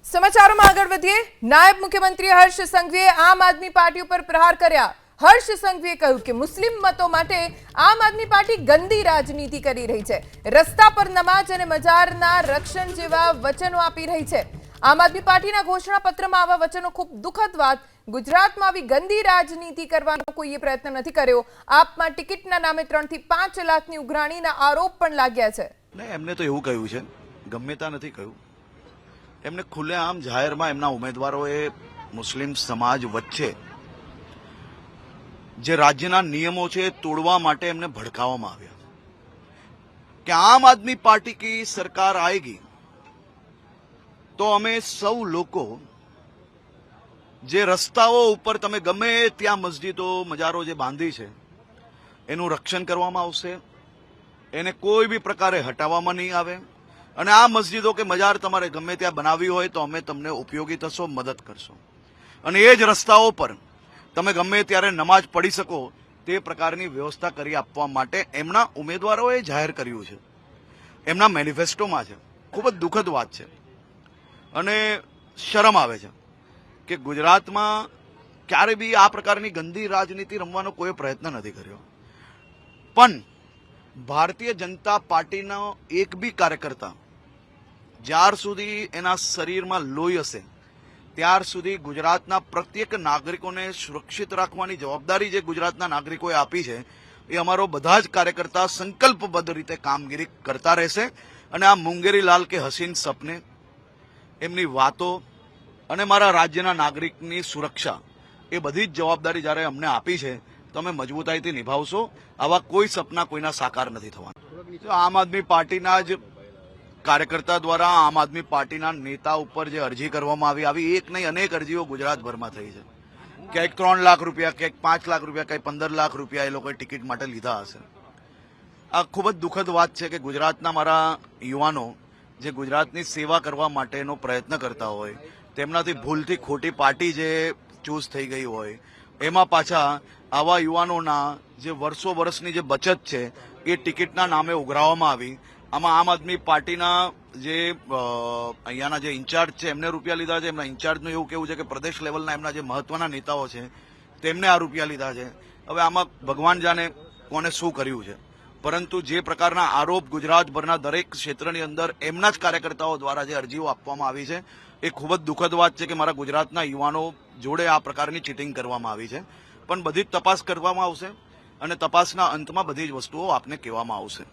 સમાચારોમાં આગળ વધીએ। નાયબ મુખ્યમંત્રી હર્ષ સંઘવીએ આમ આદમી પાર્ટી ઉપર પ્રહાર કર્યા। હર્ષ સંઘવીએ કહ્યું કે મુસ્લિમ મતો માટે આમ આદમી પાર્ટી ગંદી રાજનીતિ કરી રહી છે, રસ્તા પર નમાજ અને મજારના રક્ષણ જેવા વચનો આપી રહી છે। આમ આદમી પાર્ટીના ઘોષણાપત્રમાં આવા વચનો ખૂબ દુઃખદ વાત। ગુજરાતમાં આવી ગંદી રાજનીતિ કરવાનો કોઈએ પ્રયત્ન નથી કર્યો। આપમાં ટિકિટના નામે 3 થી 5 લાખની ઉઘરાણીના આરોપ પણ લાગ્યા છે। નહીં, એમને તો એવું કહ્યું છે, ગમે ત્યાં નથી કહ્યું। એમને ખુલ્લેઆમ જાહેરમાં એમના ઉમેદવારોએ મુસ્લિમ સમાજ વચ્ચે જે રાજ્યના નિયમો છે તોડવા માટે એમને ભડકાવવામાં આવ્યા કે આમ આદમી પાર્ટી કી સરકાર આएगी તો અમે સૌ લોકો જે રસ્તાઓ ઉપર તમે ગમે ત્યાં મસ્જિદો મજારો જે બાંધી છે એનું રક્ષણ કરવામાં આવશે, એને કોઈ બી પ્રકારે હટાવવામાં નહીં આવે અને આ મસ્જિદો કે મજાર તમારે ગમે ત્યાં બનાવવી હોય તો અમે તમને ઉપયોગી થશો, મદદ કરશો અને એ જ રસ્તાઓ પર તમે ગમે ત્યારે નમાજ પઢી શકો તે પ્રકારની વ્યવસ્થા કરી આપવા માટે એમના ઉમેદવારોએ જાહેર કર્યું છે, એમના મેનિફેસ્ટોમાં છે। ખૂબ જ દુઃખદ વાત છે અને શરમ આવે છે કે ગુજરાતમાં ક્યારે બી આ પ્રકારની ગંદી રાજનીતિ રમવાનો કોઈ પ્રયત્ન નથી કર્યો, પણ ભારતીય જનતા પાર્ટીનો એક બી કાર્યકર્તા જ્યાર સુધી એના શરીરમાં લોહી હશે ત્યાર સુધી ગુજરાતના પ્રત્યેક નાગરિકોને સુરક્ષિત રાખવાની જવાબદારી જે ગુજરાતના નાગરિકોએ આપી છે એ અમારો બધા જ કાર્યકર્તા સંકલ્પબદ્ધ રીતે કામગીરી કરતા રહેશે અને આ મુંગેરીલાલ કે હસીન સપને એમની વાતો અને મારા રાજ્યના નાગરિકની સુરક્ષા એ બધી જ જવાબદારી જ્યારે અમને આપી છે તો અમે મજબૂતાઈથી નિભાવશો। આવા કોઈ સપના કોઈના સાકાર નથી થવાના। આમ આદમી પાર્ટીના જ કાર્યકર્તા દ્વારા આમ આદમી પાર્ટીના નેતા ઉપર જે અરજી કરવામાં આવી એક નહીં અનેક અરજીઓ ગુજરાતભરમાં થઈ છે। ક્યાંક 3 લાખ રૂપિયા, ક્યાંક 5 લાખ રૂપિયા, ક્યાંક 15 લાખ રૂપિયા એ લોકોએ ટિકિટ માટે લીધા હશે। આ ખૂબ જ દુઃખદ વાત છે કે ગુજરાતના મારા યુવાનો જે ગુજરાતની સેવા કરવા માટેનો પ્રયત્ન કરતા હોય તેમનાથી ભૂલથી ખોટી પાર્ટી જે ચૂઝ થઈ ગઈ હોય એમાં પાછા આવા યુવાનોના જે વર્ષોની જે બચત છે એ ટિકિટના નામે ઉઘરાવવામાં આવી। આમાં આમ આદમી પાર્ટીના જે અહીંયાના જે ઇન્ચાર્જ છે એમને રૂપિયા લીધા છે, એમના ઇન્ચાર્જનું એવું કહેવું છે કે પ્રદેશ લેવલના એમના જે મહત્વના નેતાઓ છે તેમને આ રૂપિયા લીધા છે। હવે આમાં ભગવાન જાણે કોને શું કર્યું છે, પરંતુ જે પ્રકારના આરોપ ગુજરાતભરના દરેક ક્ષેત્રની અંદર એમના જ કાર્યકર્તાઓ દ્વારા જે અરજીઓ આપવામાં આવી છે એ ખૂબ જ દુઃખદ વાત છે કે મારા ગુજરાતના યુવાનો જોડે આ પ્રકારની ચીટિંગ કરવામાં આવી છે, પણ બધી જ તપાસ કરવામાં આવશે અને તપાસના અંતમાં બધી જ વસ્તુઓ આપને કહેવામાં આવશે।